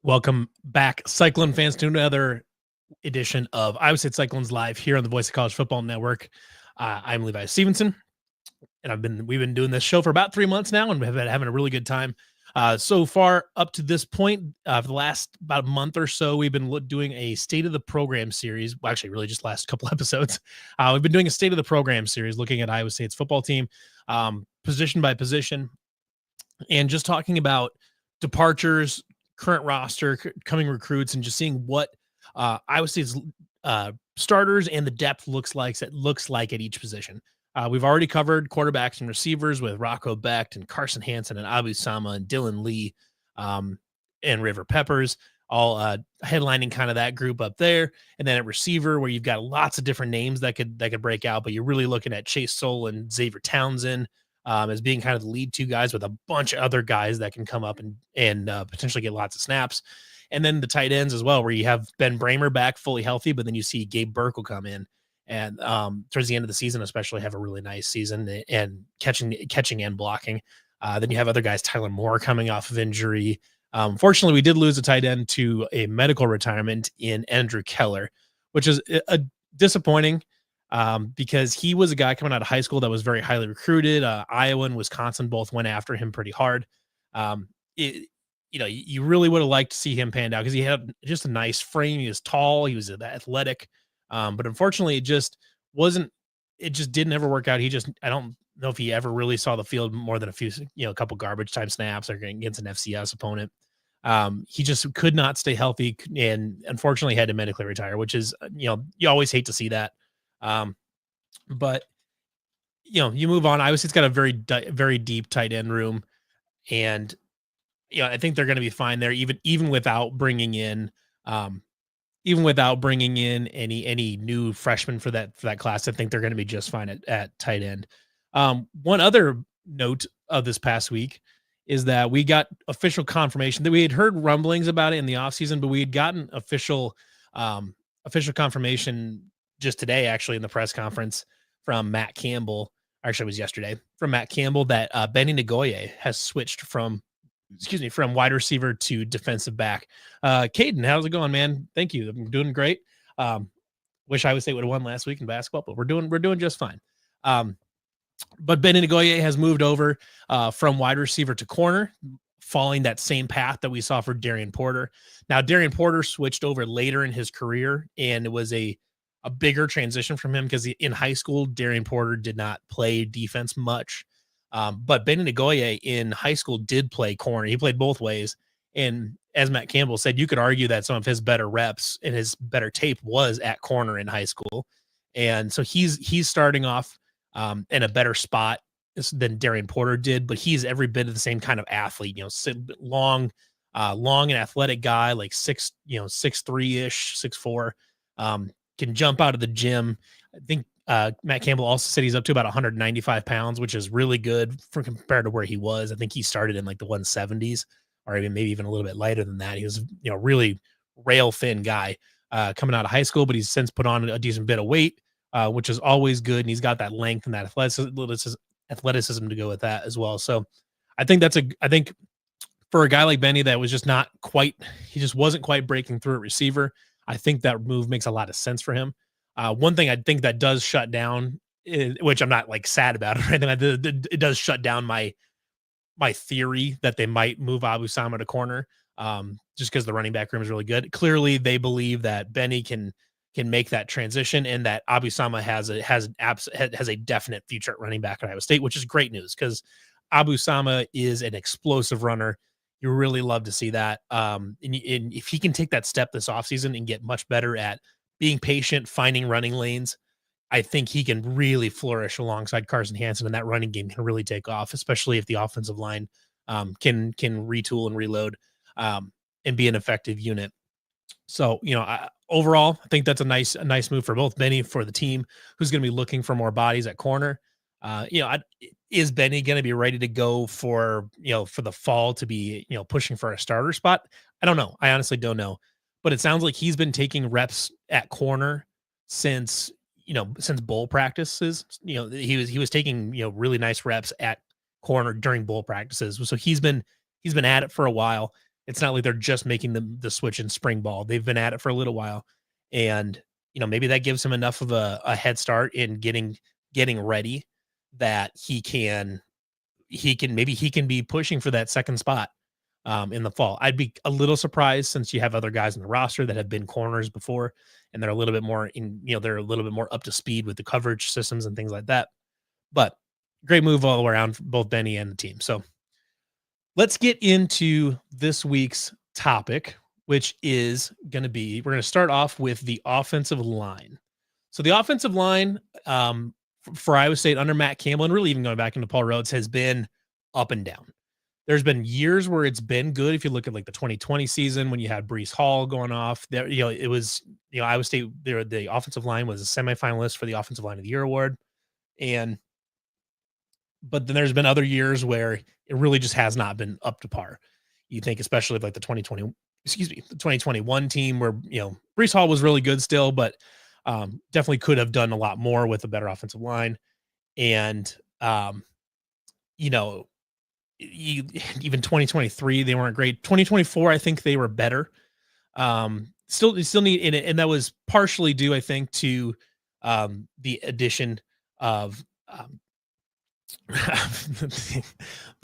Welcome back, Cyclone fans, to another edition of Iowa State Cyclones Live here on the Voice of College Football Network. I'm Levi Stevenson, and we've been doing this show for about 3 months now, and we've been having a really good time. So far, up to this point, for the last about a month or so, we've been doing a state of the program series. Well, actually, really just last couple episodes. We've been doing a state of the program series, looking at Iowa State's football team, position by position, and just talking about departures, current roster, coming recruits, and just seeing what Iowa State's starters and the depth looks like at each position. We've already covered quarterbacks and receivers with Rocco Becht and Carson Hansen and Abu Sama and Dylan Lee and River Peppers, all headlining kind of that group up there. And then at receiver, where you've got lots of different names that could break out, but you're really looking at Chase Soul and Xavier Townsend as being kind of the lead two guys, with a bunch of other guys that can come up and potentially get lots of snaps. And then the tight ends as well, where you have Ben Bramer back fully healthy, but then you see Gabe Burke will come in and towards the end of the season, especially, have a really nice season and catching and blocking. Then you have other guys, Tyler Moore coming off of injury. Fortunately, we did lose a tight end to a medical retirement in Andrew Keller, which is a disappointing because he was a guy coming out of high school that was very highly recruited. Iowa and Wisconsin both went after him pretty hard. You really would have liked to see him panned out because he had just a nice frame. He was tall. He was athletic. But unfortunately, it just didn't ever work out. I don't know if he ever really saw the field more than a couple garbage time snaps or against an FCS opponent. He just could not stay healthy and unfortunately had to medically retire, which is, you always hate to see that. But you move on. Iowa State's got a very deep tight end room, and I think they're going to be fine there, even without bringing in any new freshmen for that class. I think they're going to be just fine at tight end. One other note of this past week is that we got official confirmation that we had heard rumblings about it in the offseason, but we had gotten official confirmation just today, actually, in the press conference from Matt Campbell. Actually, it was yesterday, from Matt Campbell, that Benny Nagoye has switched from wide receiver to defensive back. Caden, how's it going, man? Thank you. I'm doing great. Wish Iowa State would have won last week in basketball, but we're doing just fine. But Benny Nagoye has moved over from wide receiver to corner, following that same path that we saw for Darian Porter. Now, Darian Porter switched over later in his career, and it was a bigger transition from him because in high school, Darian Porter did not play defense much. But Benny Nagoye in high school did play corner. He played both ways. And as Matt Campbell said, you could argue that some of his better reps and his better tape was at corner in high school. And so he's starting off in a better spot than Darian Porter did, but he's every bit of the same kind of athlete, long and athletic guy, like 6'3-ish, 6'4, can jump out of the gym. I think Matt Campbell also said he's up to about 195 pounds, which is really good compared to where he was. I think he started in like the 170s, or maybe even a little bit lighter than that. He was, really rail thin guy coming out of high school, but he's since put on a decent bit of weight, which is always good. And he's got that length and that athleticism to go with that as well. So I think for a guy like Benny that was just he just wasn't quite breaking through at receiver, I think that move makes a lot of sense for him. One thing I think that does shut down, which I'm not like sad about it, right? It does shut down my theory that they might move Abu Sama to corner, just because the running back room is really good. Clearly, they believe that Benny can make that transition, and that Abu Sama has a definite future at running back at Iowa State, which is great news because Abu Sama is an explosive runner. You really love to see that. And if he can take that step this offseason and get much better at being patient, finding running lanes, I think he can really flourish alongside Carson Hansen, and that running game can really take off, especially if the offensive line can retool and reload and be an effective unit. So, overall, I think that's a nice move for both Benny, for the team who's going to be looking for more bodies at corner. Is Benny going to be ready to go for the fall to be, pushing for a starter spot? I don't know. I honestly don't know. But it sounds like he's been taking reps at corner since bowl practices. He was taking, really nice reps at corner during bowl practices. So he's been at it for a while. It's not like they're just making the switch in spring ball. They've been at it for a little while, and maybe that gives him enough of a head start in getting ready that he can be pushing for that second spot in the fall. I'd be a little surprised since you have other guys in the roster that have been corners before, and they're a little bit more they're a little bit more up to speed with the coverage systems and things like that. But great move all around for both Benny and the team. So let's get into this week's topic, which is going to be, we're going to start off with the offensive line. So the offensive line for Iowa State under Matt Campbell, and really even going back into Paul Rhodes, has been up and down. There's been years where it's been good. If you look at like the 2020 season when you had Breece Hall going off there, it was, Iowa State, the offensive line was a semifinalist for the Offensive Line of the Year award. But then there's been other years where it really just has not been up to par. You think, especially like the 2021 team where, Breece Hall was really good still, but definitely could have done a lot more with a better offensive line. And, even 2023, they weren't great. 2024, I think they were better. Still need in it. And that was partially due, I think, to the addition of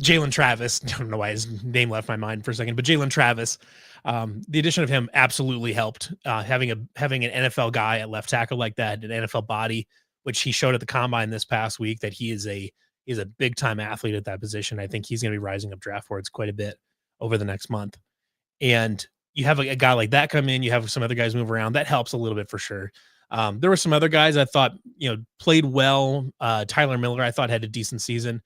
Jalen Travis. I don't know why his name left my mind for a second, but Jalen Travis, the addition of him absolutely helped. Having an NFL guy at left tackle like that, an NFL body, which he showed at the combine this past week, that he is a big time athlete at that position. I think he's going to be rising up draft boards quite a bit over the next month. And you have a guy like that come in, you have some other guys move around. That helps a little bit for sure. There were some other guys I thought, played well. Tyler Miller, I thought, had a decent season.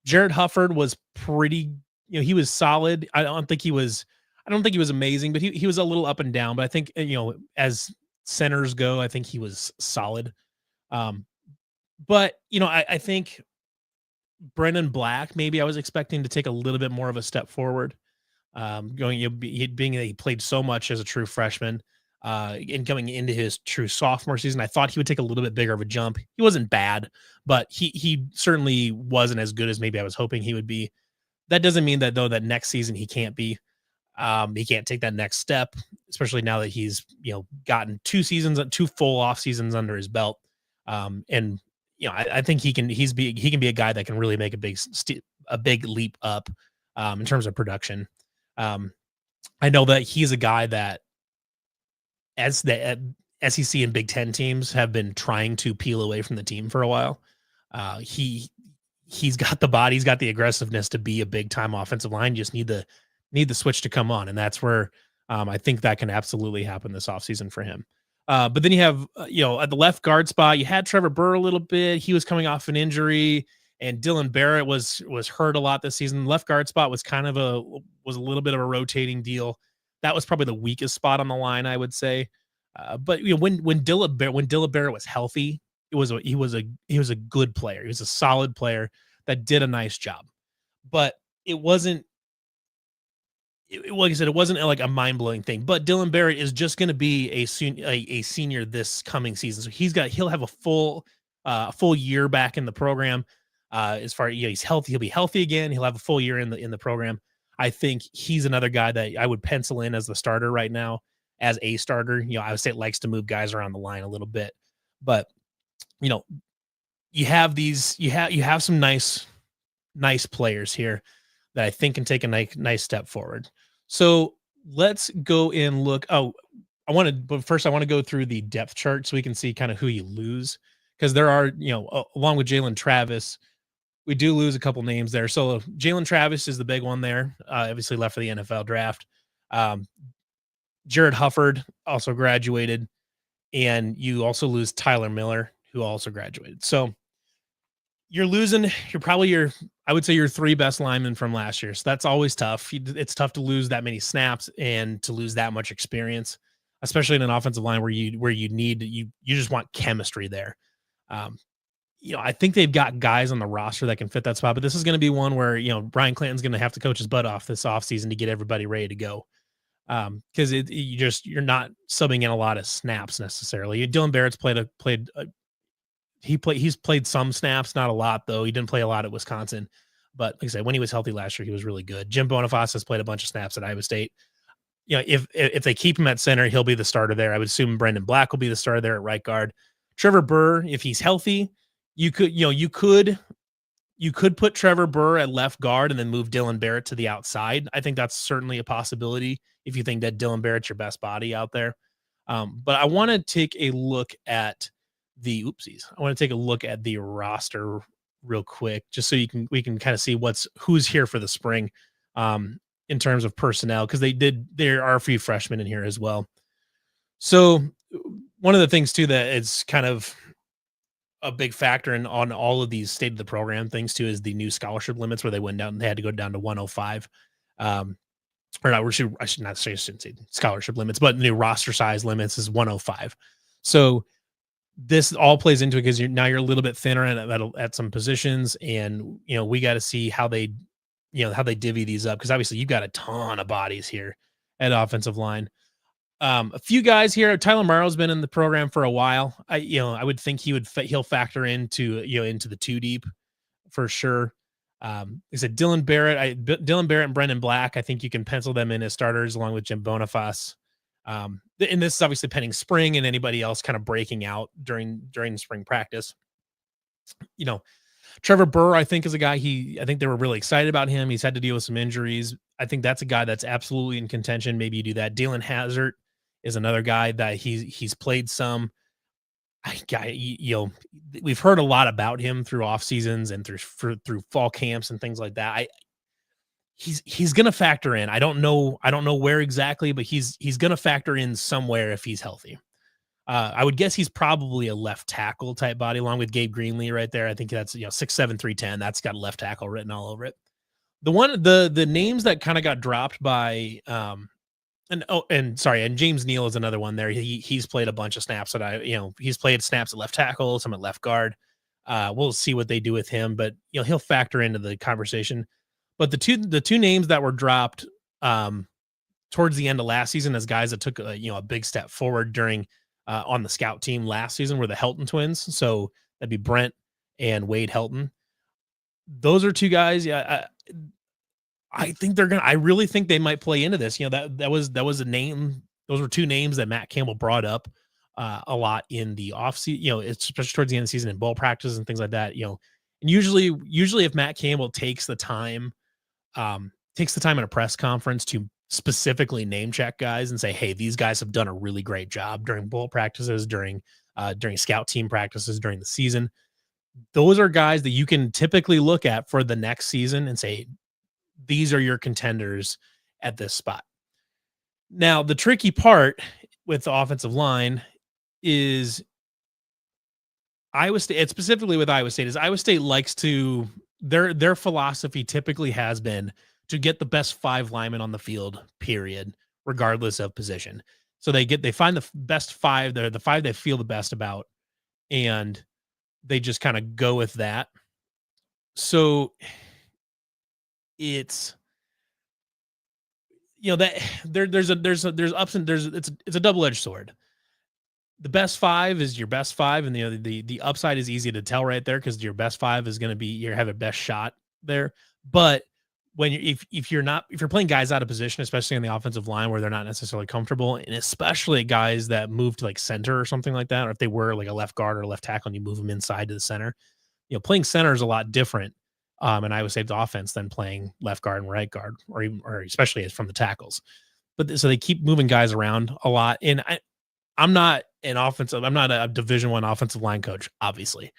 Jared Hufford was pretty, he was solid. I don't think he was amazing, but he was a little up and down. But I think, as centers go, I think he was solid. But I think Brennan Black, maybe I was expecting to take a little bit more of a step forward. Being that he played so much as a true freshman. And coming into his true sophomore season, I thought he would take a little bit bigger of a jump. He wasn't bad, but he certainly wasn't as good as maybe I was hoping he would be. That doesn't mean that, though, that next season he can't be. He can't take that next step, especially now that he's gotten 2 full off seasons under his belt. And I think he can be a guy that can really make a big leap up in terms of production. I know that he's a guy that, as the SEC and Big Ten teams have been trying to peel away from the team for a while, he's got the body, he's got the aggressiveness to be a big time offensive line. You just need the switch to come on, and that's where I think that can absolutely happen this offseason for him. But then you have at the left guard spot, you had Trevor Burr a little bit. He was coming off an injury, and Dylan Barrett was hurt a lot this season. Left guard spot was a little bit of a rotating deal. That was probably the weakest spot on the line, I would say. But when Dylan Barrett was healthy, he was a good player. He was a solid player that did a nice job. But it wasn't. Like I said, it wasn't like a mind blowing thing. But Dylan Barrett is just going to be a senior this coming season, so he'll have a full year back in the program. As far as he's healthy, he'll be healthy again. He'll have a full year in the program. I think he's another guy that I would pencil in as the starter right now, as a starter. Iowa State likes to move guys around the line a little bit, but you have some nice players here that I think can take a nice step forward. So let's go and look. But first I want to go through the depth chart so we can see kind of who you lose, because there are, along with Jalen Travis, we do lose a couple names there. So Jalen Travis is the big one there. Obviously left for the NFL draft. Jared Hufford also graduated, and you also lose Tyler Miller, who also graduated. So you're losing, I would say your 3 best linemen from last year. So that's always tough. It's tough to lose that many snaps and to lose that much experience, especially in an offensive line where you just want chemistry there. I think they've got guys on the roster that can fit that spot, but this is going to be one where, Brian Clanton's going to have to coach his butt off this offseason to get everybody ready to go. Because you're not subbing in a lot of snaps necessarily. Dylan Barrett's he's played some snaps, not a lot though. He didn't play a lot at Wisconsin, But like I said, when he was healthy last year, he was really good. Jim Boniface has played a bunch of snaps at Iowa State. If they keep him at center, he'll be the starter there. I would assume Brendan Black will be the starter there at right guard. Trevor Burr, if he's healthy, you could put Trevor Burr at left guard and then move Dylan Barrett to the outside. I think that's certainly a possibility if you think that Dylan Barrett's your best body out there. But I want to take a look at I want to take a look at the roster real quick, just so we can kind of see who's here for the spring, in terms of personnel, because there are a few freshmen in here as well. So one of the things too that is kind of a big factor on all of these state of the program things too is the new scholarship limits, where they had to go down to 105. Or not, I shouldn't say scholarship limits, but the new roster size limits is 105. So this all plays into it, because you're a little bit thinner at some positions, and we got to see how they divvy these up, because obviously you've got a ton of bodies here at offensive line. A few guys here. Tyler Morrow's been in the program for a while. I would think he'll factor into the two deep for sure. Is it Dylan Barrett? Dylan Barrett and Brendan Black. I think you can pencil them in as starters along with Jim Boniface. And this is obviously pending spring and anybody else kind of breaking out during spring practice. Trevor Burr, I think, is a guy I think they were really excited about him. He's had to deal with some injuries. I think that's a guy that's absolutely in contention. Maybe you do that. Dalen Hazard is another guy that he's played some. We've heard a lot about him through off seasons and through fall camps and things like that. He's going to factor in. I don't know where exactly, but he's going to factor in somewhere if he's healthy. I would guess he's probably a left tackle type body, along with Gabe Greenlee right there. I think that's 6'7", 310. That's got left tackle written all over it. The names that kind of got dropped by and James Neal is another one there. He's played a bunch of snaps he's played snaps at left tackle, some at left guard. We'll see what they do with him, but he'll factor into the conversation. But the two names that were dropped towards the end of last season as guys that took a big step forward during on the scout team last season were the Helton twins. So that'd be Brent and Wade Helton. Those are two guys. Yeah. I really think they might play into this. That was a name. Those were two names that Matt Campbell brought up a lot in the offseason, especially towards the end of the season in bowl practices and things like that. And usually if Matt Campbell takes the time in a press conference to specifically name check guys and say, hey, these guys have done a really great job during bowl practices, during scout team practices during the season. Those are guys that you can typically look at for the next season and say, these are your contenders at this spot. Now, the tricky part with the offensive line is Iowa State, specifically with Iowa State, is Iowa State likes to, their philosophy typically has been to get the best 5 linemen on the field, period, regardless of position. So they find the best 5, they're the 5 they feel the best about, and they just kind of go with that. So it's that there's ups and it's a double-edged sword. The best 5 is your best 5, and the upside is easy to tell right there, because your best 5 is going to be you have a best shot there. But when if you're playing guys out of position, especially on the offensive line where they're not necessarily comfortable, and especially guys that move to like center or something like that, or if they were like a left guard or a left tackle and you move them inside to the center, playing center is a lot different in Iowa State's offense than playing left guard and right guard, or especially as from the tackles. But so they keep moving guys around a lot. And I'm not a Division I offensive line coach, obviously.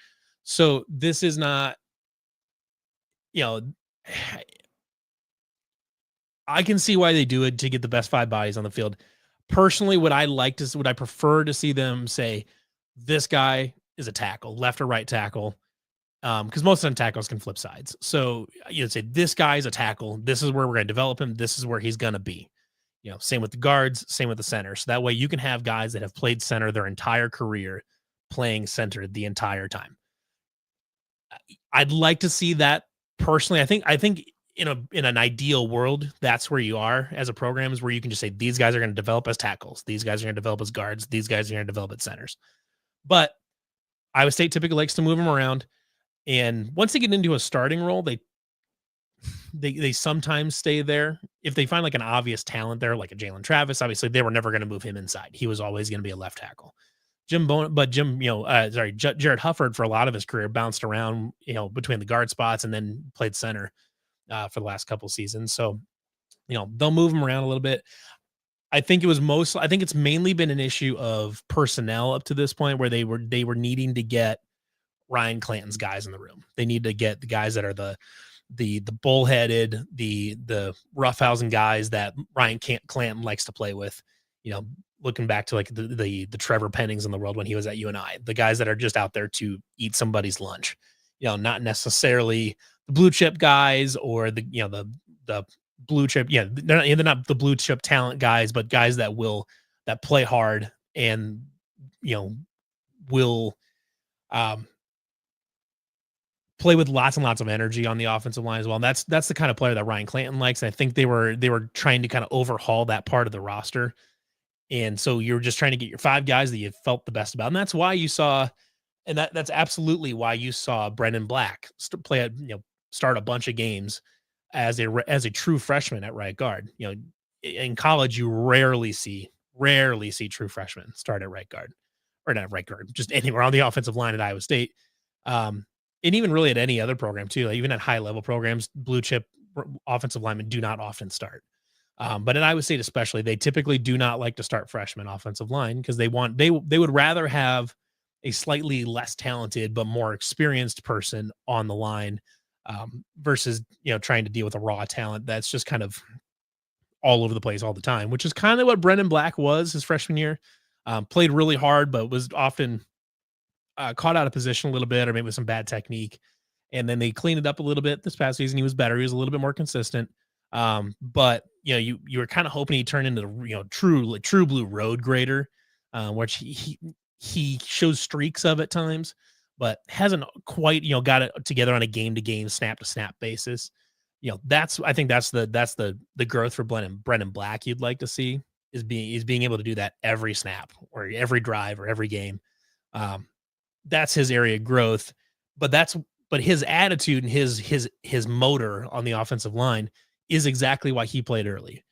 So this is not, I can see why they do it to get the best 5 bodies on the field. Personally, would I prefer to see them say, this guy is a tackle, left or right tackle, because most of them tackles can flip sides. So you'd say, this guy is a tackle. This is where we're going to develop him. This is where he's going to be. Same with the guards, same with the center. So that way you can have guys that have played center their entire career playing center the entire time. I'd like to see that personally. I think in an ideal world, that's where you are as a program, is where you can just say, these guys are going to develop as tackles. These guys are going to develop as guards. These guys are going to develop as centers. But Iowa State typically likes to move them around. And once they get into a starting role, they sometimes stay there. If they find like an obvious talent there, like a Jalen Travis, obviously they were never going to move him inside. He was always going to be a left tackle. Jared Hufford for a lot of his career bounced around, between the guard spots and then played center for the last couple seasons. So, they'll move him around a little bit. I think it's mainly been an issue of personnel up to this point where they were needing to get Ryan Clanton's guys in the room. They need to get the guys that are the bullheaded, the roughhousing guys that Ryan Clanton likes to play with. Looking back to like the Trevor Pennings in the world when he was at UNI, the guys that are just out there to eat somebody's lunch. Not necessarily the blue chip guys or the blue chip. Yeah, they're not the blue chip talent guys, but guys that play hard and will play with lots and lots of energy on the offensive line as well. And that's the kind of player that Ryan Clanton likes. And I think they were trying to kind of overhaul that part of the roster. And so you're just trying to get your 5 guys that you felt the best about. And that's why you saw, and that's absolutely why you saw Brendan Black start a bunch of games as a true freshman at right guard. In college, you rarely see true freshmen start at right guard, or not right guard, just anywhere on the offensive line at Iowa State. And even really at any other program too, like even at high level programs, blue chip offensive linemen do not often start. But at Iowa State especially, they typically do not like to start freshman offensive line because they would rather have a slightly less talented but more experienced person on the line versus trying to deal with a raw talent that's just kind of all over the place all the time, which is kind of what Brendan Black was his freshman year. Played really hard, but was often caught out of position a little bit or maybe with some bad technique. And then they cleaned it up a little bit this past season. He was better. He was a little bit more consistent. But you were kind of hoping he'd turn into the true blue road grader, which he shows streaks of at times, but hasn't quite got it together on a game to game, snap to snap basis. I think that's the growth for Brendan Black you'd like to see is being able to do that every snap or every drive or every game. That's his area of growth, but his attitude and his motor on the offensive line is exactly why he played early.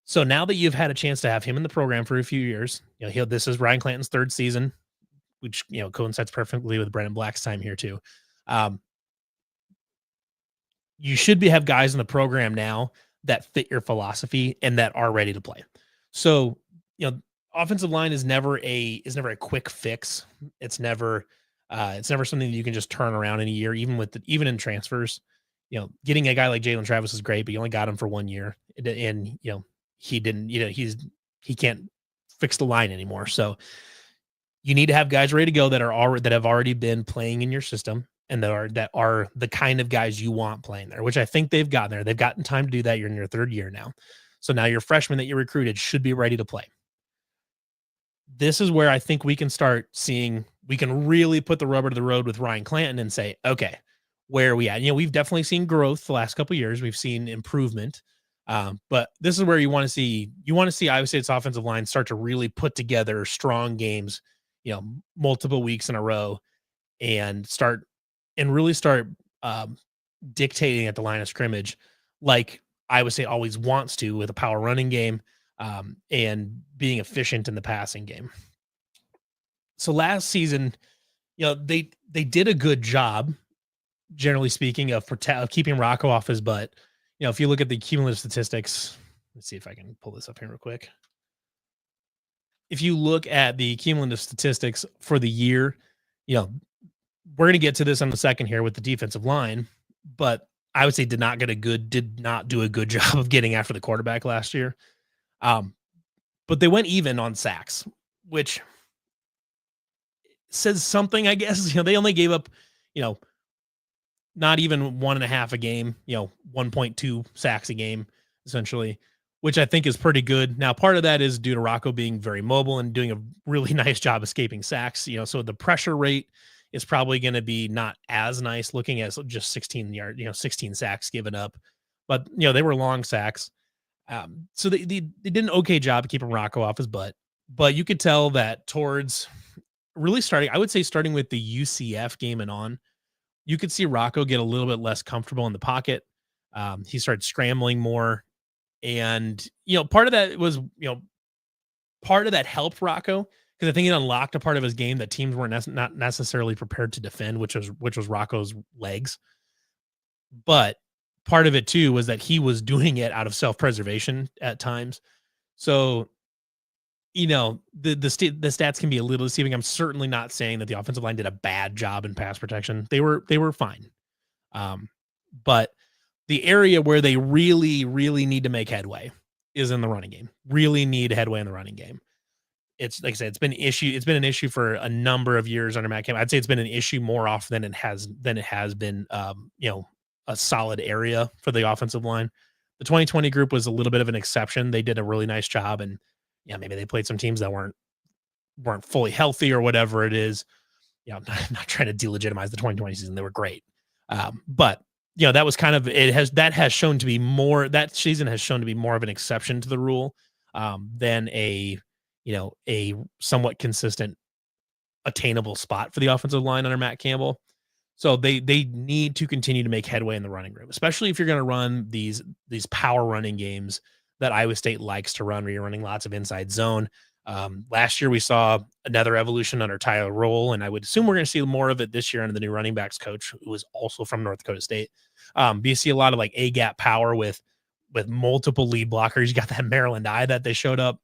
So now that you've had a chance to have him in the program for a few years, this is Ryan Clanton's 3rd season, which coincides perfectly with Brendan Black's time here too. You should have guys in the program now that fit your philosophy and that are ready to play. So, offensive line is never a quick fix. It's never something that you can just turn around in a year, even in transfers. Getting a guy like Jalen Travis is great, but you only got him for 1 year, and he didn't. He can't fix the line anymore. So you need to have guys ready to go that have already been playing in your system and that are the kind of guys you want playing there, which I think they've gotten there. They've gotten time to do that. You're in your 3rd year now, so now your freshmen that you recruited should be ready to play. This is where I think we can start seeing. We can really put the rubber to the road with Ryan Clanton and say, okay, where are we at? We've definitely seen growth the last couple of years. We've seen improvement. But this is where you want to see Iowa State's offensive line start to really put together strong games, multiple weeks in a row and really start dictating at the line of scrimmage like Iowa State always wants to with a power running game and being efficient in the passing game. So last season, they did a good job, generally speaking, of keeping Rocco off his butt. If you look at the cumulative statistics, let's see if I can pull this up here real quick. If you look at the cumulative statistics for the year, we're going to get to this in a second here with the defensive line, but I would say did not do a good job of getting after the quarterback last year. But they went even on sacks, which says something, I guess. They only gave up, not even 1.5 a game, 1.2 sacks a game, essentially, which I think is pretty good. Now, part of that is due to Rocco being very mobile and doing a really nice job escaping sacks, so the pressure rate is probably going to be not as nice looking as just 16 sacks given up, but they were long sacks. So they did an okay job of keeping Rocco off his butt, but you could tell that towards really starting with the UCF game and on, you could see Rocco get a little bit less comfortable in the pocket. He started scrambling more, and part of that was part of that helped Rocco because I think it unlocked a part of his game that teams weren't not necessarily prepared to defend, which was Rocco's legs. But part of it too was that he was doing it out of self preservation at times. So the stats can be a little deceiving. I'm certainly not saying that the offensive line did a bad job in pass protection. They were fine. Um, but the area where they really, really need to make headway is in the running game. Really need headway in the running game. It's like I said, it's been an issue for a number of years under Matt Campbell. I'd say it's been an issue more often than it has been a solid area for the offensive line. The 2020 group was a little bit of an exception. They did a really nice job, and maybe they played some teams that weren't fully healthy or whatever it is. I'm not trying to delegitimize the 2020 season. They were great. But that was kind of that season has shown to be more of an exception to the rule than a somewhat consistent attainable spot for the offensive line under Matt Campbell. So they need to continue to make headway in the running room, especially if you're going to run these power running games that Iowa State likes to run, where you're running lots of inside zone. Last year we saw another evolution under Tyler Roll, and I would assume we're going to see more of it this year under the new running backs coach, who is also from North Dakota State. But you see a lot of like A gap power with multiple lead blockers. You got that Maryland eye that showed up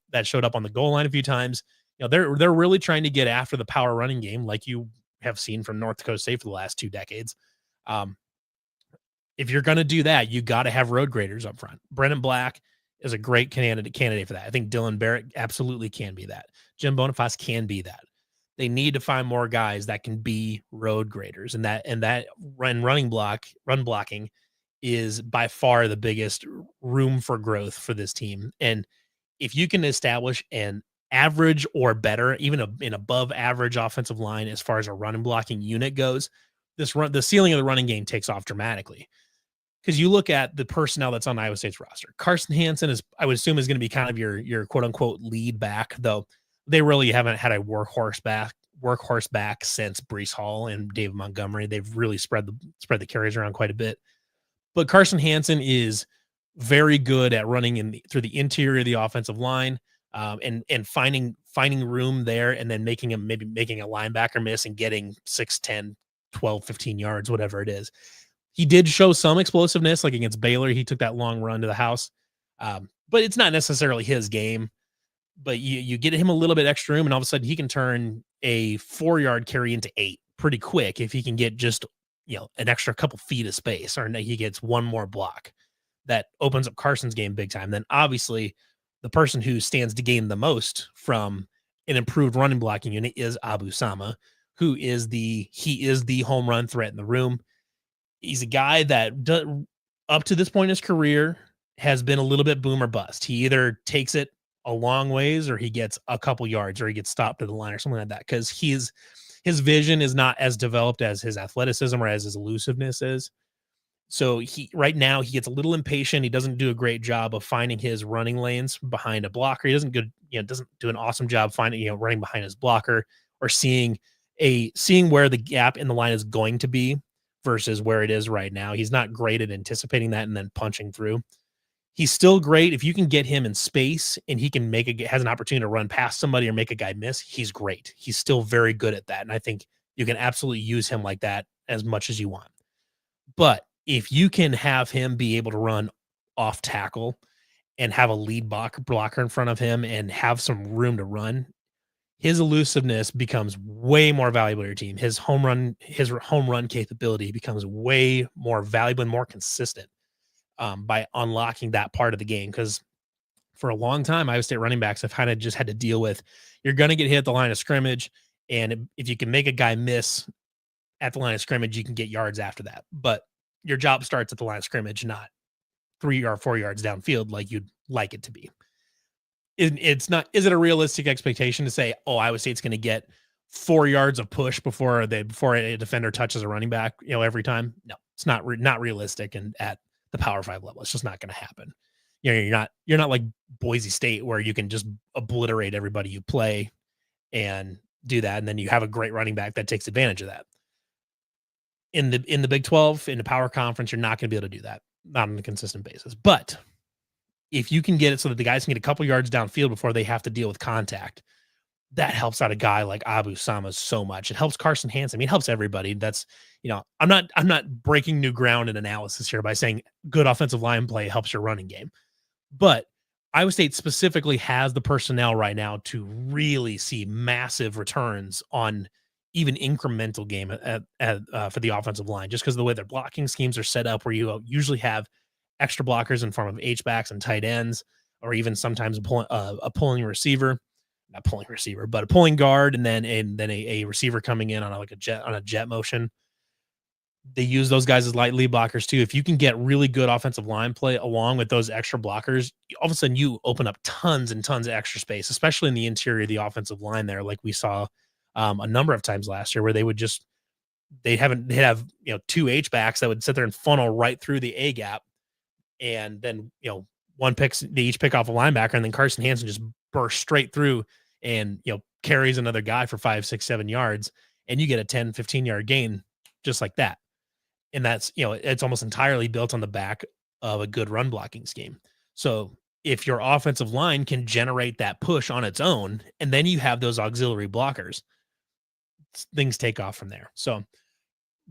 on the goal line a few times. They're really trying to get after the power running game, like you have seen from North Dakota State for the last 2 decades. If you're going to do that, you got to have road graders up front. Brennan Black is a great candidate for that. I think Dylan Barrett absolutely can be that. Jim Boniface can be that. They need to find more guys that can be road graders, and that run blocking is by far the biggest room for growth for this team. And if you can establish an average or better, even an above average offensive line as far as a run and blocking unit goes, the ceiling of the running game takes off dramatically. Because you look at the personnel that's on Iowa State's roster. Carson Hansen I would assume, is going to be kind of your quote unquote lead back, though they really haven't had a workhorse back since Breece Hall and David Montgomery. They've really spread the carries around quite a bit. But Carson Hansen is very good at running through the interior of the offensive line, and finding room there, and then making a linebacker miss and getting 6, 10, 12, 15 yards, whatever it is. He did show some explosiveness, like against Baylor. He took that long run to the house, but it's not necessarily his game. But you get him a little bit extra room, and all of a sudden he can turn a 4-yard carry into 8 pretty quick if he can get just an extra couple feet of space, or he gets one more block. That opens up Carson's game big time. Then obviously the person who stands to gain the most from an improved running blocking unit is Abu Sama, who is the home run threat in the room. He's a guy that up to this point in his career has been a little bit boom or bust. He either takes it a long ways, or he gets a couple yards, or he gets stopped at the line or something like that, because his vision is not as developed as his athleticism or as his elusiveness is. So right now he gets a little impatient. He doesn't do a great job of finding his running lanes behind a blocker. He doesn't do an awesome job finding, running behind his blocker, or seeing where the gap in the line is going to be versus where it is right now. He's not great at anticipating that and then punching through. He's still great if you can get him in space and he can has an opportunity to run past somebody or make a guy miss. He's great. He's still very good at that. And I think you can absolutely use him like that as much as you want. But if you can have him be able to run off tackle and have a lead blocker in front of him and have some room to run, his elusiveness becomes way more valuable to your team. His home run capability becomes way more valuable and more consistent by unlocking that part of the game. Because for a long time, Iowa State running backs have kind of just had to deal with, you're going to get hit at the line of scrimmage, and if you can make a guy miss at the line of scrimmage, you can get yards after that. But your job starts at the line of scrimmage, not 3 or 4 yards downfield like you'd like it to be. It's not. Is it a realistic expectation to say, Iowa State's going to get 4 yards of push before a defender touches a running back, every time? No, it's not realistic. And at the Power 5 level, it's just not going to happen. You're not like Boise State, where you can just obliterate everybody you play and do that, and then you have a great running back that takes advantage of that. In the Big 12, in the Power Conference, you're not going to be able to do that. not on a consistent basis. But if you can get it so that the guys can get a couple yards downfield before they have to deal with contact, that helps out a guy like Abu Sama so much. It helps Carson Hansen. I mean, it helps everybody. That's, I'm not breaking new ground in analysis here by saying good offensive line play helps your running game. But Iowa State specifically has the personnel right now to really see massive returns on even incremental game for the offensive line, just because of the way their blocking schemes are set up, where you usually have extra blockers in form of H-backs and tight ends, or even sometimes a pulling receiver, not pulling receiver, but a pulling guard, and then a receiver coming in on a jet motion. They use those guys as light lead blockers too. If you can get really good offensive line play along with those extra blockers, all of a sudden you open up tons and tons of extra space, especially in the interior of the offensive line there, like we saw a number of times last year, where they'd have two H backs that would sit there and funnel right through the A gap, and then they each pick off a linebacker, and then Carson Hansen just bursts straight through and carries another guy for 5, 6, 7 yards, and you get a 10, 15-yard gain just like that. And that's, it's almost entirely built on the back of a good run blocking scheme. So if your offensive line can generate that push on its own, and then you have those auxiliary blockers, things take off from there. So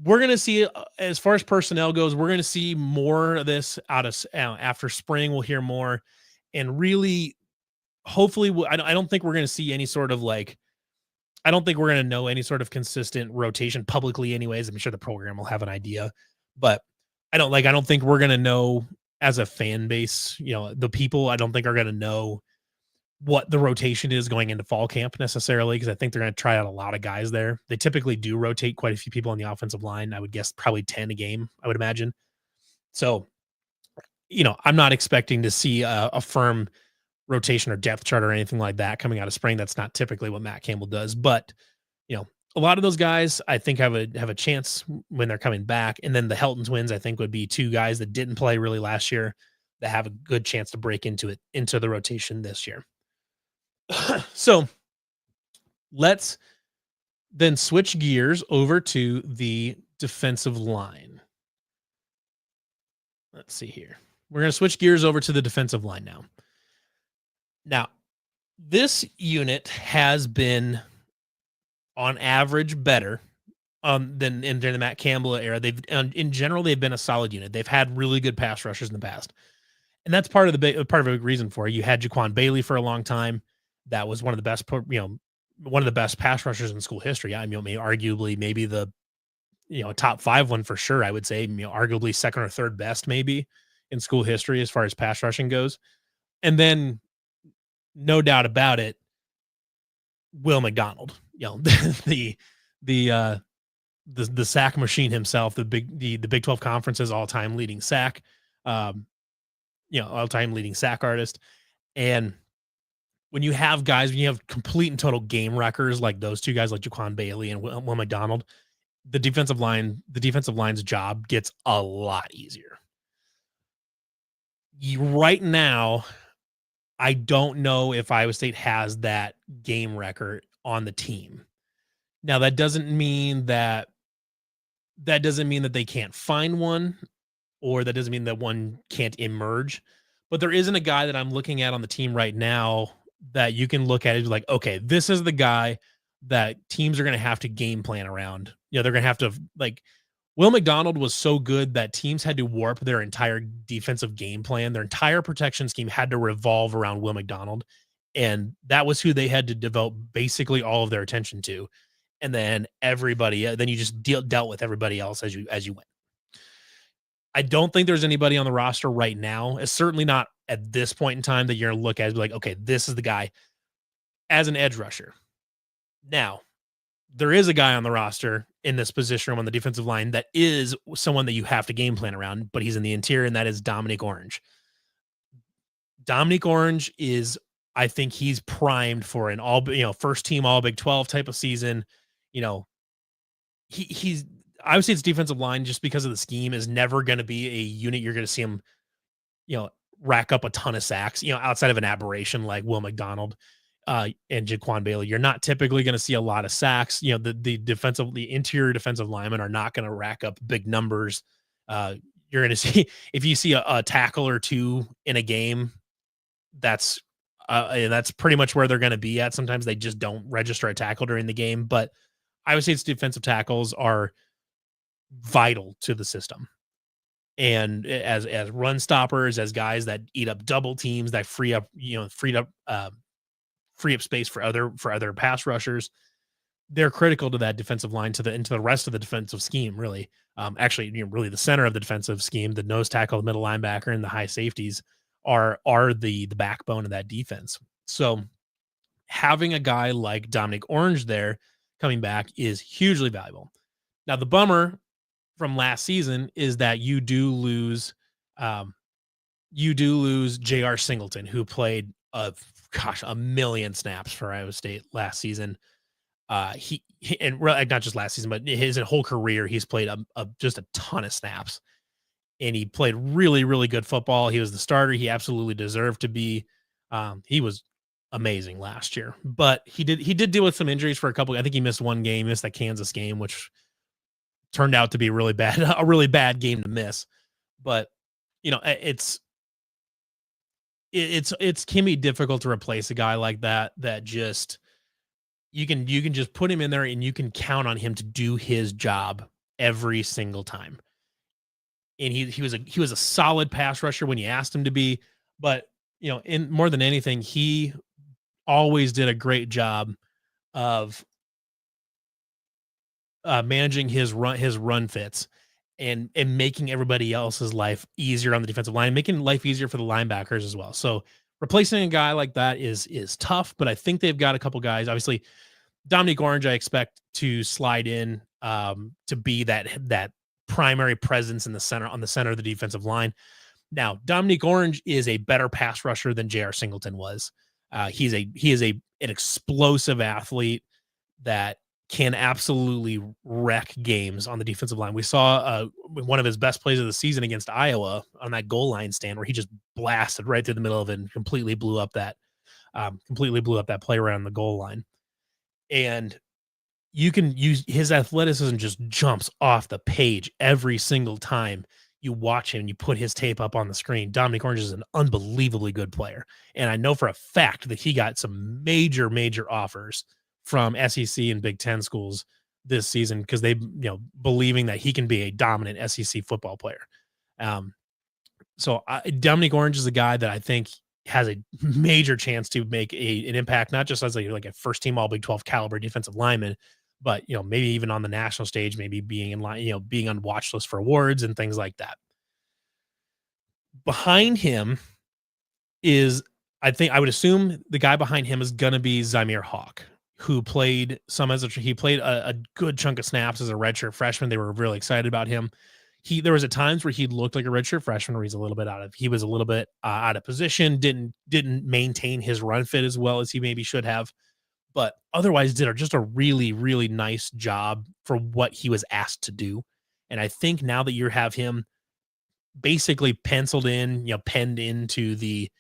we're going to see, as far as personnel goes, we're going to see more of this after spring. We'll hear more, and really, hopefully, I don't think we're going to see any sort of I don't think we're going to know any sort of consistent rotation publicly anyways. I'm sure the program will have an idea, but I don't think we're going to know as a fan base, the people, I don't think are going to know what the rotation is going into fall camp necessarily, because I think they're going to try out a lot of guys there. They typically do rotate quite a few people on the offensive line. I would guess probably 10 a game, I would imagine. So, I'm not expecting to see a firm rotation or depth chart or anything like that coming out of spring. That's not typically what Matt Campbell does, but a lot of those guys I think have a chance when they're coming back. And then the Helton twins, I think, would be two guys that didn't play really last year that have a good chance to break into the rotation this year. So let's then switch gears over to the defensive line. Let's see here. We're going to switch gears over to the defensive line now. Now, this unit has been, on average, better than in the Matt Campbell era. In general, they've been a solid unit. They've had really good pass rushers in the past, and that's part of a big reason for it. You had Jaquan Bailey for a long time. That was one of the best pass rushers in school history. I mean, arguably maybe the top 5 one for sure. I would say arguably second or third best maybe in school history as far as pass rushing goes, and then, no doubt about it, Will McDonald, the sack machine himself, the Big 12 Conference's all-time leading sack, all-time leading sack artist. And when you have complete and total game wreckers like those two guys, like Jaquan Bailey and Will McDonald, the defensive line's job gets a lot easier. Right now, I don't know if Iowa State has that game record on the team. Now, that doesn't mean that they can't find one, or that doesn't mean that one can't emerge. But there isn't a guy that I'm looking at on the team right now that you can look at it like, okay, this is the guy that teams are going to have to game plan around. They're going to have to, Will McDonald was so good that teams had to warp their entire defensive game plan. Their entire protection scheme had to revolve around Will McDonald. And that was who they had to devote basically all of their attention to. And then then you just dealt with everybody else as you went. I don't think there's anybody on the roster right now. It's certainly not at this point in time that you're going to look at and be like, okay, this is the guy as an edge rusher. Now, there is a guy on the roster in this position room on the defensive line that is someone that you have to game plan around, but he's in the interior, and that is Dominic Orange. Dominic Orange I think he's primed for an first team all Big 12 type of season. He's I would say it's defensive line, just because of the scheme, is never going to be a unit you're going to see him, rack up a ton of sacks, outside of an aberration like Will McDonald and Jaquan Bailey. You're not typically going to see a lot of sacks. The interior defensive linemen are not going to rack up big numbers. you're going to see if you see a tackle or two in a game, that's that's pretty much where they're going to be at. Sometimes they just don't register a tackle during the game, but I would say its defensive tackles are vital to the system. And as run stoppers, as guys that eat up double teams, that free up space for other pass rushers, they're critical to that defensive line into the rest of the defensive scheme. Really, actually, really the center of the defensive scheme, the nose tackle, the middle linebacker, and the high safeties are the backbone of that defense. So having a guy like Dominic Orange there coming back is hugely valuable. Now the bummer from last season is that um, you do lose J.R. Singleton, who played a million snaps for Iowa State last season. And really, not just last season, but his whole career, he's played just a ton of snaps, and he played really, really good football. He was the starter. He absolutely deserved to be. He was amazing last year, but he did deal with some injuries for a couple. I think he missed one game, missed that Kansas game, which turned out to be really bad, a really bad game to miss. But it's can be difficult to replace a guy like that. That just you can just put him in there and you can count on him to do his job every single time. And he was a solid pass rusher when you asked him to be, but in more than anything, he always did a great job of managing his run fits and making everybody else's life easier on the defensive line, making life easier for the linebackers as well. So replacing a guy like that is tough, but I think they've got a couple guys. Obviously, Dominic Orange, I expect to slide in to be that primary presence in the center on the center of the defensive line. Now, Dominic Orange is a better pass rusher than J.R. Singleton was. He is an explosive athlete that can absolutely wreck games on the defensive line. We saw one of his best plays of the season against Iowa on that goal line stand where he just blasted right through the middle of it and completely blew up that play around the goal line. And you can use his athleticism just jumps off the page every single time you watch him and you put his tape up on the screen. Dominic Orange is an unbelievably good player. And I know for a fact that he got some major, major offers from SEC and Big Ten schools this season because they, believing that he can be a dominant SEC football player. So Dominic Orange is a guy that I think has a major chance to make an impact, not just as like a first team all Big 12 caliber defensive lineman, but maybe even on the national stage, maybe being in line, being on watch list for awards and things like that. Behind him is, I would assume the guy behind him is going to be Zamir Hawk, who played he played a good chunk of snaps as a redshirt freshman. They were really excited about him. There was at times where he looked like a redshirt freshman where he was a little bit out of position, didn't maintain his run fit as well as he maybe should have, but otherwise did just a really, really nice job for what he was asked to do. And I think now that you have him basically penciled in, penned into the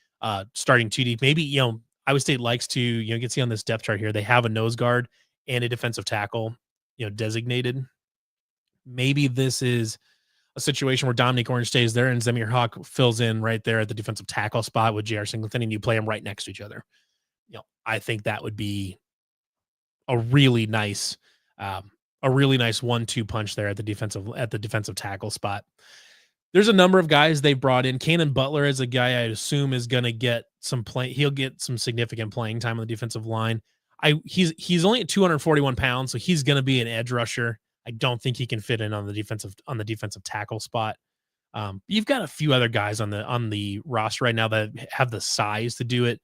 starting 2 deep, maybe, Iowa State likes to, you can see on this depth chart here, they have a nose guard and a defensive tackle, designated. Maybe this is a situation where Dominic Orange stays there and Zamir Hawk fills in right there at the defensive tackle spot with J.R. Singleton, and you play them right next to each other. I think that would be a really nice 1-2 punch there at the defensive tackle spot. There's a number of guys they've brought in. Cannon Butler is a guy I assume is going to get some play. He'll get some significant playing time on the defensive line. He's only at 241 pounds, so he's going to be an edge rusher. I don't think he can fit in on the defensive tackle spot. You've got a few other guys on the roster right now that have the size to do it.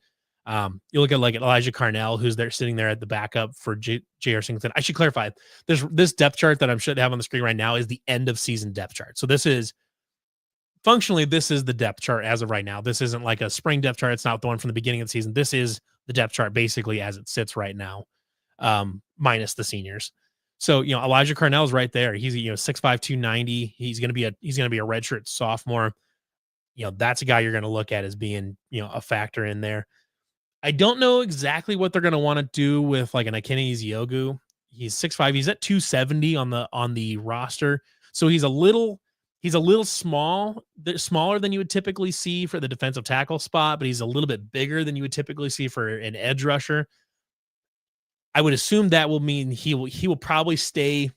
You look at like Elijah Carnell, who's there sitting there at the backup for J.R. Singleton. I should clarify this depth chart that I'm sure they have on the screen right now is the end of season depth chart. So this is the depth chart as of right now. This isn't like a spring depth chart. It's not the one from the beginning of the season. This is the depth chart basically as it sits right now, minus the seniors. So, Elijah Carnell is right there. He's 6'5", 290. He's going to be a redshirt sophomore. That's a guy you're going to look at as being, a factor in there. I don't know exactly what they're going to want to do with like an Akene Eziogu. He's 6'5". He's at 270 on the roster. So he's a little He's a little smaller than you would typically see for the defensive tackle spot, but he's a little bit bigger than you would typically see for an edge rusher. I would assume that will mean he will probably stay.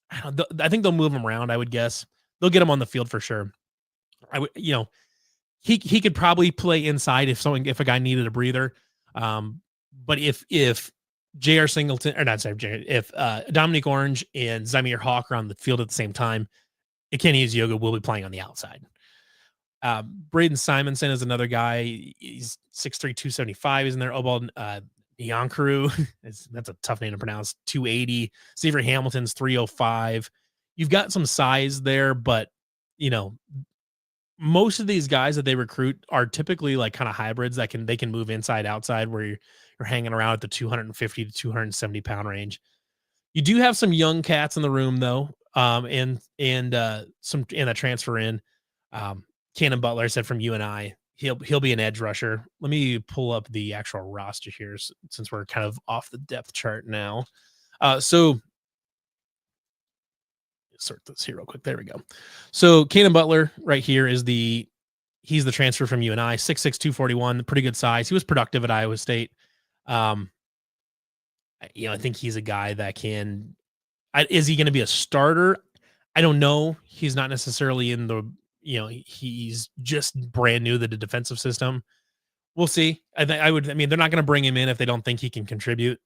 I think they'll move him around. I would guess they'll get him on the field for sure. I would, he could probably play inside if a guy needed a breather. But if J.R. Singleton or not, sorry, if Dominic Orange and Zamir Hawk are on the field at the same time, Kenny Yoga will be playing on the outside. Braden Simonson is another guy. He's 6'3", 275. He's in there. Obald Nyankuru, that's a tough name to pronounce. 280. Xavier Hamilton's 305. You've got some size there, but most of these guys that they recruit are typically like kind of hybrids that they can move inside outside where you're hanging around at the 250 to 270 pound range. You do have some young cats in the room though. And some in that transfer in. Cannon Butler said from UNI, he'll be an edge rusher. Let me pull up the actual roster here since we're kind of off the depth chart now. So sort this here real quick. There we go. So Cannon Butler right here he's the transfer from UNI, 6'6", 241, pretty good size. He was productive at Iowa State. I think he's a guy that can. Is he going to be a starter? I don't know. He's not necessarily in the. He's just brand new to the defensive system. We'll see. They're not going to bring him in if they don't think he can contribute.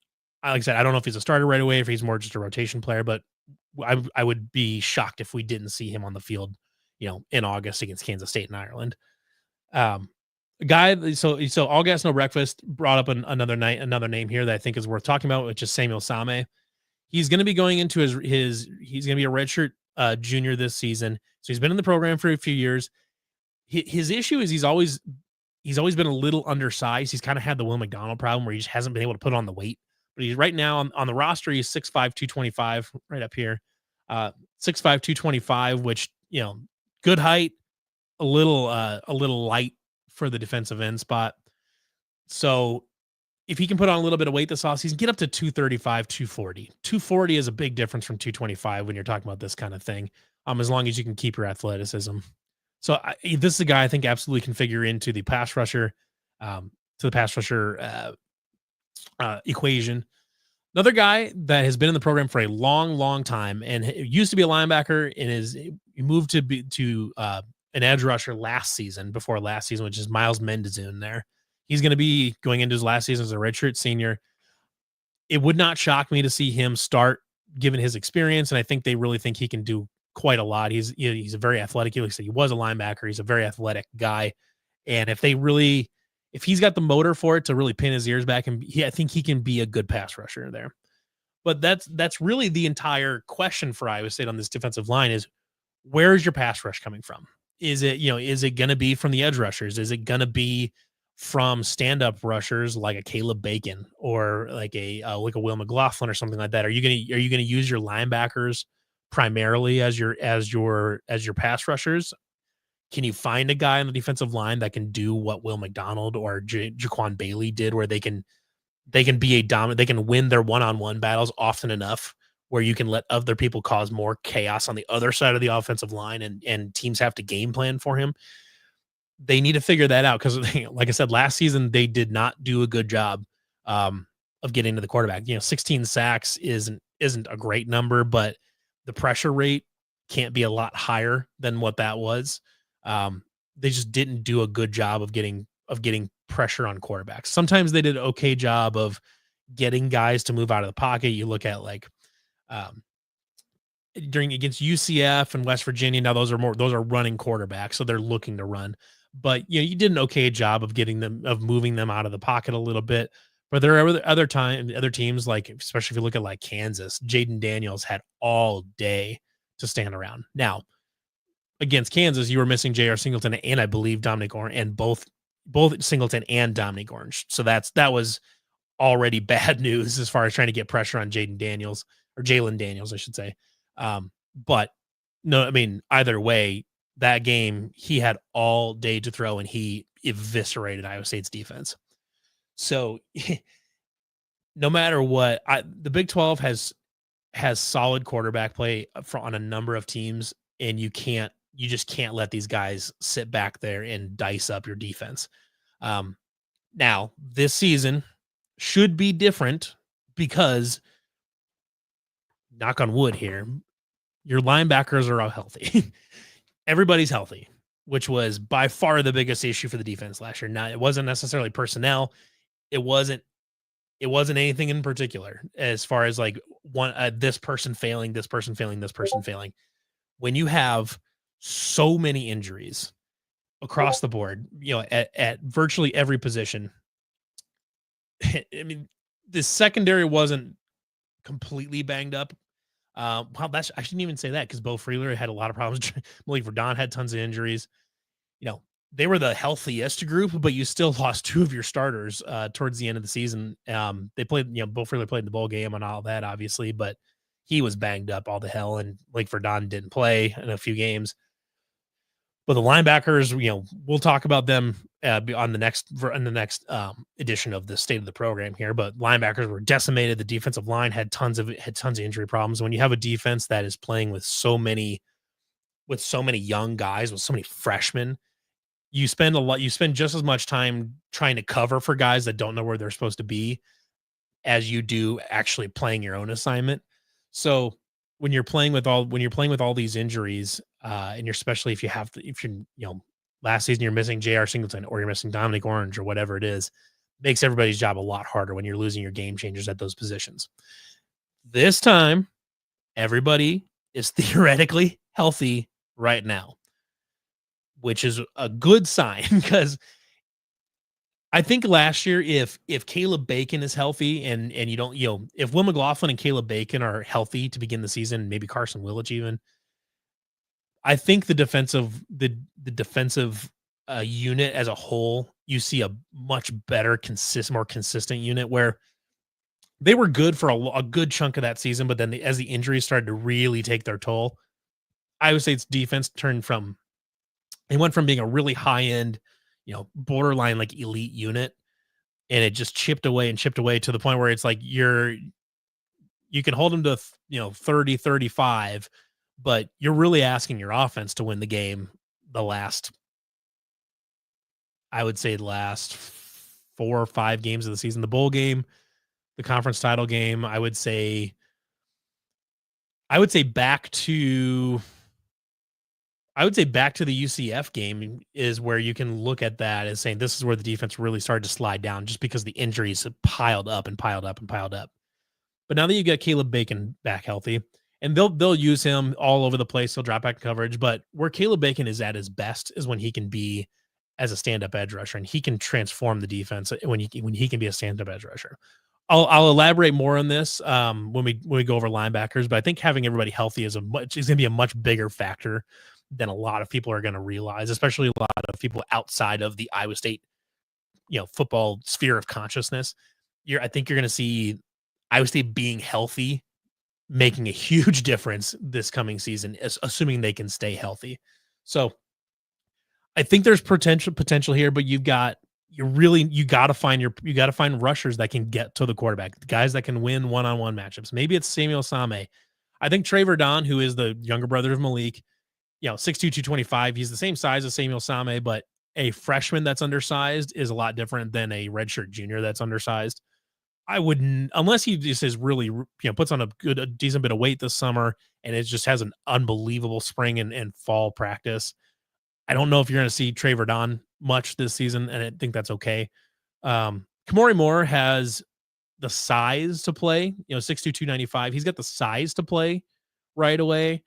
Like I said, I don't know if he's a starter right away, if he's more just a rotation player, but I would be shocked if we didn't see him on the field, in August against Kansas State and Ireland. Guy, so all gas, no breakfast brought up another name here that I think is worth talking about, which is Samuel Same. He's going to be going into he's going to be a redshirt junior this season. So he's been in the program for a few years. His issue is he's always been a little undersized. He's kind of had the Will McDonald problem where he just hasn't been able to put on the weight. But he's right now on the roster. He's 6'5", 225 right up here. 6'5", 225, which, good height, a little light for the defensive end spot. So if he can put on a little bit of weight this offseason, get up to 235, 240. 240 is a big difference from 225 when you're talking about this kind of thing, as long as you can keep your athleticism. So this is a guy I think absolutely can figure into the pass rusher, equation. Another guy that has been in the program for a long, long time and used to be a linebacker and he moved to an edge rusher before last season, which is Miles Mendezun there. He's going to be going into his last season as a redshirt senior. It would not shock me to see him start given his experience. And I think they really think he can do quite a lot. He's a very athletic. Like I said, he was a linebacker. He's a very athletic guy. And if he's got the motor for it to really pin his ears back, and I think he can be a good pass rusher there. But that's really the entire question for Iowa State on this defensive line is, where is your pass rush coming from? Is it going to be from the edge rushers? Is it going to be from stand-up rushers like a Caleb Bacon or like a Will McLaughlin or something like that? Are you going to use your linebackers primarily as your pass rushers? Can you find a guy on the defensive line that can do what Will McDonald or Jaquan Bailey did, where they can be a dominant, they can win their one-on-one battles often enough where you can let other people cause more chaos on the other side of the offensive line and teams have to game plan for him? They need to figure that out because, like I said, last season they did not do a good job of getting to the quarterback. 16 sacks isn't a great number, but the pressure rate can't be a lot higher than what that was. They just didn't do a good job of getting pressure on quarterbacks. Sometimes they did an okay job of getting guys to move out of the pocket. You look at against UCF and West Virginia. Now those are running quarterbacks, so they're looking to run. But you did an okay job of moving them out of the pocket a little bit. But there are other teams, like especially if you look at like Kansas, Jaden Daniels had all day to stand around. Now against Kansas, you were missing J.R. Singleton and I believe Dominic Orange, and both Singleton and Dominic Orange. So that was already bad news as far as trying to get pressure on Jalen Daniels, I should say. But no, either way, that game, he had all day to throw and he eviscerated Iowa State's defense. So no matter what, the Big 12 has solid quarterback play on a number of teams. and you just can't let these guys sit back there and dice up your defense. Um, Now this season should be different because, knock on wood here, your linebackers are all healthy. Everybody's healthy, which was by far the biggest issue for the defense last year. Now, it wasn't necessarily personnel. It wasn't it wasn't anything in particular as far as like one this person failing, this person failing, this person failing. When you have so many injuries across the board, at virtually every position, I mean, the secondary wasn't completely banged up. Well, I shouldn't even say that because Bo Freeler had a lot of problems. Malik Verdon had tons of injuries. You know, they were the healthiest group, but you still lost two of your starters towards the end of the season. They played, Bo Freeler played in the bowl game and all that, obviously, but he was banged up all the hell, and Malik Verdon didn't play in a few games. But the linebackers, we'll talk about them on the next edition of the state of the program here. But linebackers were decimated. The defensive line had tons of injury problems. When you have a defense that is playing with so many young guys, with so many freshmen, you spend just as much time trying to cover for guys that don't know where they're supposed to be as you do actually playing your own assignment. So when you're playing with all these injuries, and you're, especially if you're last season you're missing J.R. Singleton or you're missing Dominic Orange or whatever it is, makes everybody's job a lot harder when you're losing your game changers at those positions. This time, everybody is theoretically healthy right now, which is a good sign because I think last year, if Caleb Bacon is healthy and you don't, if Will McLaughlin and Caleb Bacon are healthy to begin the season, maybe Carson Willich even, I think the defensive unit as a whole, you see a much better, more consistent unit where they were good for a good chunk of that season, but then as the injuries started to really take their toll, I would say its defense went from being a really high end, borderline like elite unit, and it just chipped away to the point where it's like you can hold them to 30, 35, but you're really asking your offense to win the game I would say the last 4 or 5 games of the season. The bowl game, the conference title game, I would say back to the UCF game is where you can look at that as saying this is where the defense really started to slide down, just because the injuries have piled up and piled up and piled up. But now that you get Caleb Bacon back healthy, and they'll use him all over the place, he'll drop back in coverage. But where Caleb Bacon is at his best is when he can be as a stand-up edge rusher, and he can transform the defense when he can be a stand-up edge rusher. I'll elaborate more on this when we go over linebackers, but I think having everybody healthy is going to be a much bigger factor than a lot of people are going to realize, especially a lot of people outside of the Iowa State, football sphere of consciousness. I think you're going to see Iowa State being healthy making a huge difference this coming season, assuming they can stay healthy. So I think there's potential here, but you got to find rushers that can get to the quarterback, the guys that can win one-on-one matchups. Maybe it's Samuel Same. I think Trey Verdon, who is the younger brother of Malik, 6'2", 225. He's the same size as Samuel Same, but a freshman that's undersized is a lot different than a redshirt junior that's undersized. I wouldn't, unless he just is really, puts on a decent bit of weight this summer and it just has an unbelievable spring and fall practice. I don't know if you're going to see Trey Verdon much this season, and I think that's okay. Kamori Moore has the size to play, 6'2", 295. He's got the size to play right away.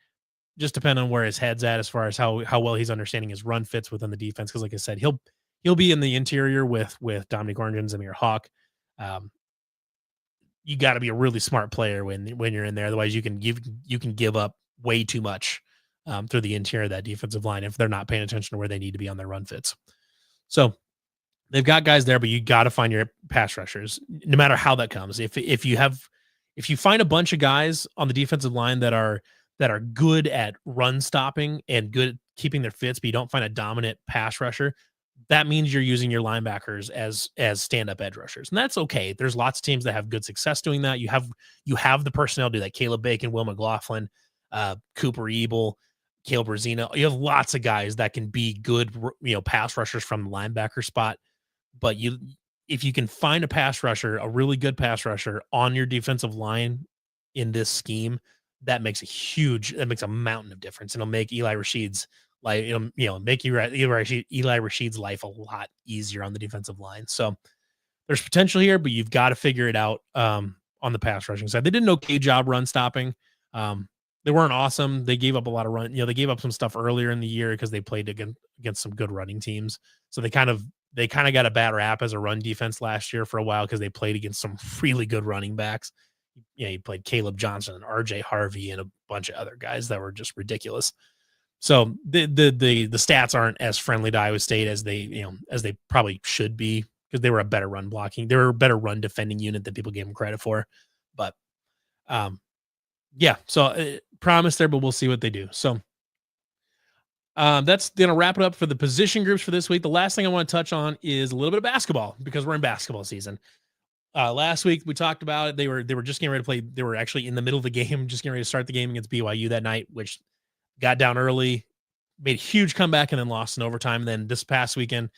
Just depending on where his head's at as far as how well he's understanding his run fits within the defense. Because like I said, he'll be in the interior with Dominic Orange and Zamir Hawk. You got to be a really smart player when you're in there. Otherwise, you can give up way too much through the interior of that defensive line if they're not paying attention to where they need to be on their run fits. So they've got guys there, but you got to find your pass rushers, no matter how that comes. If you find a bunch of guys on the defensive line that are good at run stopping and good at keeping their fits, but you don't find a dominant pass rusher, that means you're using your linebackers as stand-up edge rushers. And that's okay. There's lots of teams that have good success doing that. You have the personnel to do that. Caleb Bacon, Will McLaughlin, Cooper Ebel, Caleb Brazina. You have lots of guys that can be good, pass rushers from the linebacker spot. But if you can find a pass rusher, a really good pass rusher on your defensive line in this scheme, that makes a mountain of difference. And it'll make Eli Rashid's like, make Eli Rashid's life a lot easier on the defensive line. So there's potential here, but you've got to figure it out on the pass rushing side. They did an okay job run stopping. They weren't awesome. They gave up a lot of run. They gave up some stuff earlier in the year because they played against some good running teams. So they kind of got a bad rap as a run defense last year for a while because they played against some really good running backs. You played Caleb Johnson and RJ Harvey and a bunch of other guys that were just ridiculous. So the stats aren't as friendly to Iowa State as they probably should be because they were a better run defending unit that people gave them credit for. But so promise there, but we'll see what they do. So that's going to wrap it up for the position groups for this week. The last thing I want to touch on is a little bit of basketball because we're in basketball season. Last week we talked about it. They were just getting ready to play. They were actually in the middle of the game, just getting ready to start the game against BYU that night, which got down early, made a huge comeback, and then lost in overtime. And then this past weekend,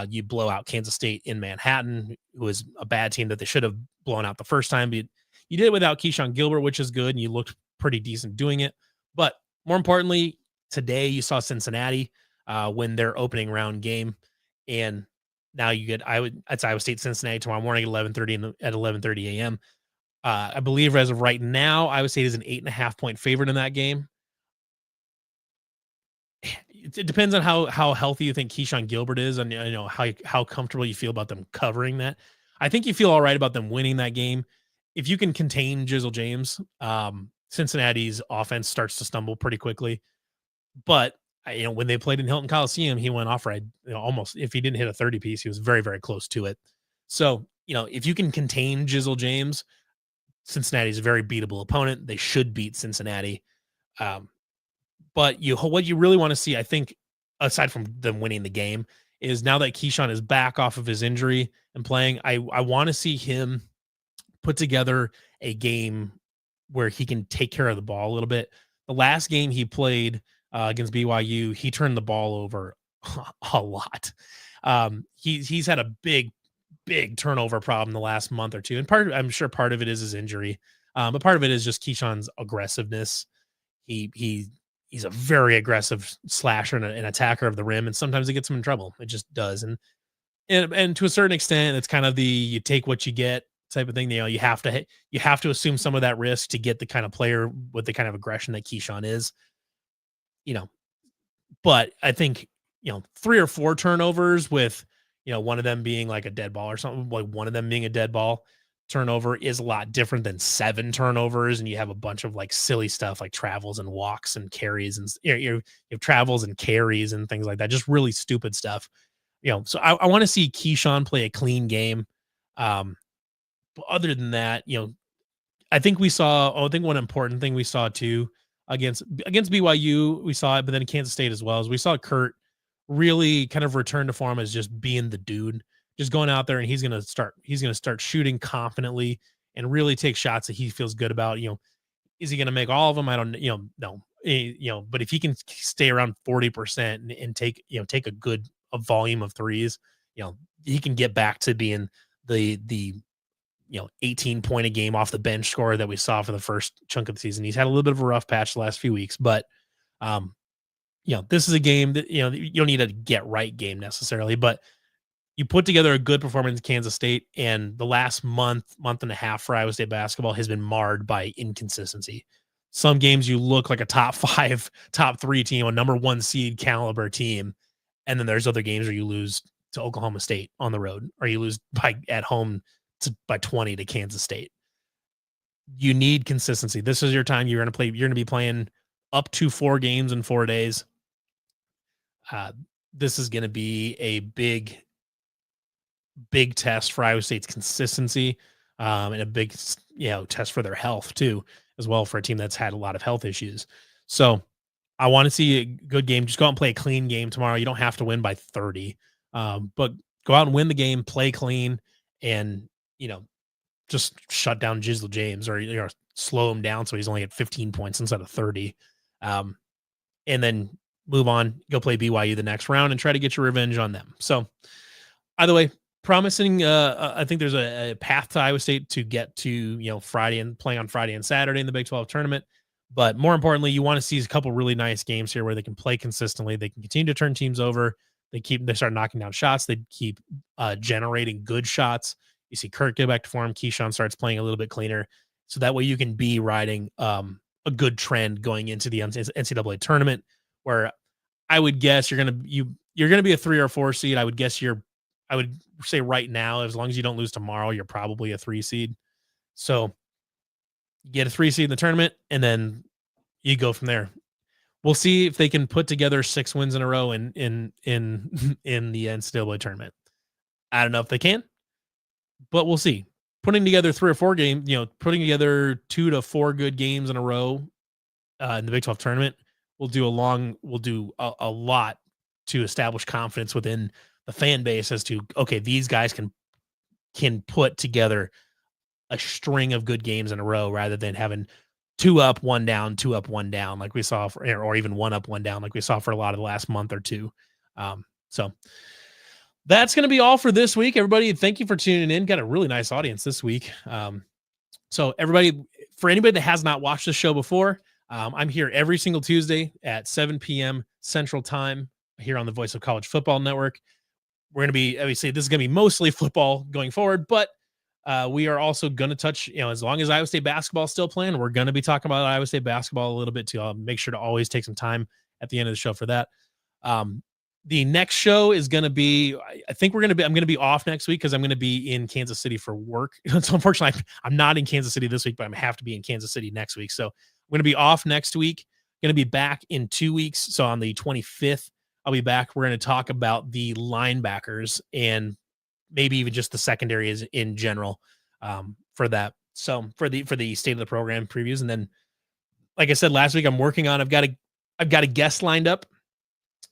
you blow out Kansas State in Manhattan, who was a bad team that they should have blown out the first time. But you did it without Keyshawn Gilbert, which is good, and you looked pretty decent doing it. But more importantly, today you saw Cincinnati win their opening round game, and now you get it's Iowa State Cincinnati tomorrow morning at 11:30 a.m. I believe as of right now, Iowa State is an 8.5 point favorite in that game. It depends on how healthy you think Keyshawn Gilbert is, and how comfortable you feel about them covering that. I think you feel all right about them winning that game if you can contain Jizzle James. Cincinnati's offense starts to stumble pretty quickly, but when they played in Hilton Coliseum, he went off almost. If he didn't hit a 30 piece, he was very, very close to it. So if you can contain Jizzle James, Cincinnati's a very beatable opponent. They should beat Cincinnati. But what you really want to see, I think, aside from them winning the game, is now that Keyshawn is back off of his injury and playing, I want to see him put together a game where he can take care of the ball a little bit. The last game he played against BYU, he turned the ball over a lot. He's had a big turnover problem the last month or two, and I'm sure part of it is his injury, but part of it is just Keyshawn's aggressiveness. He's a very aggressive slasher and an attacker of the rim, and sometimes it gets him in trouble. It just does. And to a certain extent, it's kind of the you take what you get type of thing. You have to assume some of that risk to get the kind of player with the kind of aggression that Keyshawn is. But I think 3 or 4 turnovers with one of them being like a dead ball or something, like one of them being a dead ball turnover is a lot different than 7 turnovers, and you have a bunch of like silly stuff like travels and walks and carries, and you have travels and carries and things like that, just really stupid stuff. So I want to see Keyshawn play a clean game. But other than that, I think one important thing we saw too against BYU, we saw it, but then Kansas State as well, as we saw Kurt really kind of return to form as just being the dude, just going out there, and he's going to start shooting confidently and really take shots that he feels good about. Is he going to make all of them? I don't, no, but if he can stay around 40% and take a good volume of threes, he can get back to being the 18 point a game off the bench scorer that we saw for the first chunk of the season. He's had a little bit of a rough patch the last few weeks, but this is a game that, you don't need a get right game necessarily, but you put together a good performance in Kansas State, and the last month and a half for Iowa State basketball has been marred by inconsistency. Some games you look like a top 5, top 3 team, a number 1 seed caliber team. And then there's other games where you lose to Oklahoma State on the road, or you lose at home by 20 to Kansas State. You need consistency. This is your time. You're going to be playing up to 4 games in 4 days. This is going to be a big test for Iowa State's consistency, and a big, test for their health too, as well, for a team that's had a lot of health issues. So I want to see a good game. Just go out and play a clean game tomorrow. You don't have to win by 30, but go out and win the game, play clean, and, just shut down Jizzle James, or, slow him down so he's only at 15 points instead of 30. and then move on, go play BYU the next round and try to get your revenge on them. So either way, promising. I think there's a path to Iowa State to get to Friday and play on Friday and Saturday in the Big 12 tournament. But more importantly, you want to see a couple really nice games here where they can play consistently. They can continue to turn teams over. They start knocking down shots. They keep generating good shots. You see Kurt get back to form. Keyshawn starts playing a little bit cleaner. So that way you can be riding a good trend going into the NCAA tournament, where I would guess you're gonna be a 3 or 4 seed. I would say right now, as long as you don't lose tomorrow, you're probably a 3 seed. So get a 3 seed in the tournament, and then you go from there. We'll see if they can put together 6 wins in a row in the NCAA tournament. I don't know if they can, but we'll see. Putting together 3 or 4 games, putting together 2 to 4 good games in a row in the Big 12 tournament will do a lot to establish confidence within the fan base as to, okay, these guys can put together a string of good games in a row rather than having 2 up, 1 down, 2 up, 1 down, like we saw or even 1 up, 1 down, like we saw for a lot of the last month or two. So that's going to be all for this week, everybody. Thank you for tuning in. Got a really nice audience this week. So everybody, for anybody that has not watched the show before, I'm here every single Tuesday at 7 p.m. Central Time here on the Voice of College Football Network. We're going to be, obviously, this is going to be mostly football going forward, but we are also going to touch, as long as Iowa State basketball is still playing, we're going to be talking about Iowa State basketball a little bit too. I'll make sure to always take some time at the end of the show for that. The next show is going to be, I'm going to be off next week because I'm going to be in Kansas City for work. So unfortunately, I'm not in Kansas City this week, but I have to be in Kansas City next week. So I'm going to be off next week. Going to be back in 2 weeks. So on the 25th, I'll be back. We're going to talk about the linebackers and maybe even just the secondaries in general for that. So for the state of the program previews. And then, like I said last week, I'm working on, I've got a guest lined up.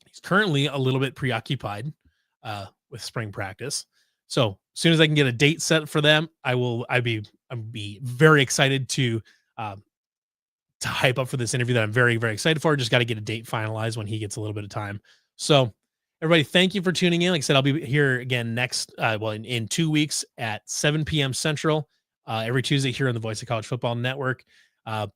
He's currently a little bit preoccupied with spring practice. So as soon as I can get a date set for them, I'll be very excited to hype up for this interview that I'm very, very excited for. Just got to get a date finalized when he gets a little bit of time. So everybody, thank you for tuning in. Like I said, I'll be here again in 2 weeks at 7 p.m. Central, every Tuesday here on the Voice of College Football Network.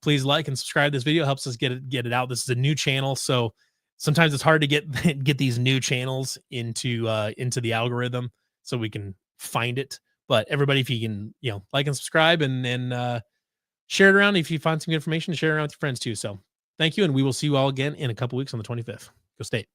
Please like and subscribe to this video. It helps us get it out. This is a new channel, so sometimes it's hard to get these new channels into the algorithm so we can find it. But everybody, if you can, like and subscribe and share it around. If you find some good information, share it around with your friends too. So thank you, and we will see you all again in a couple weeks on the 25th. Go State.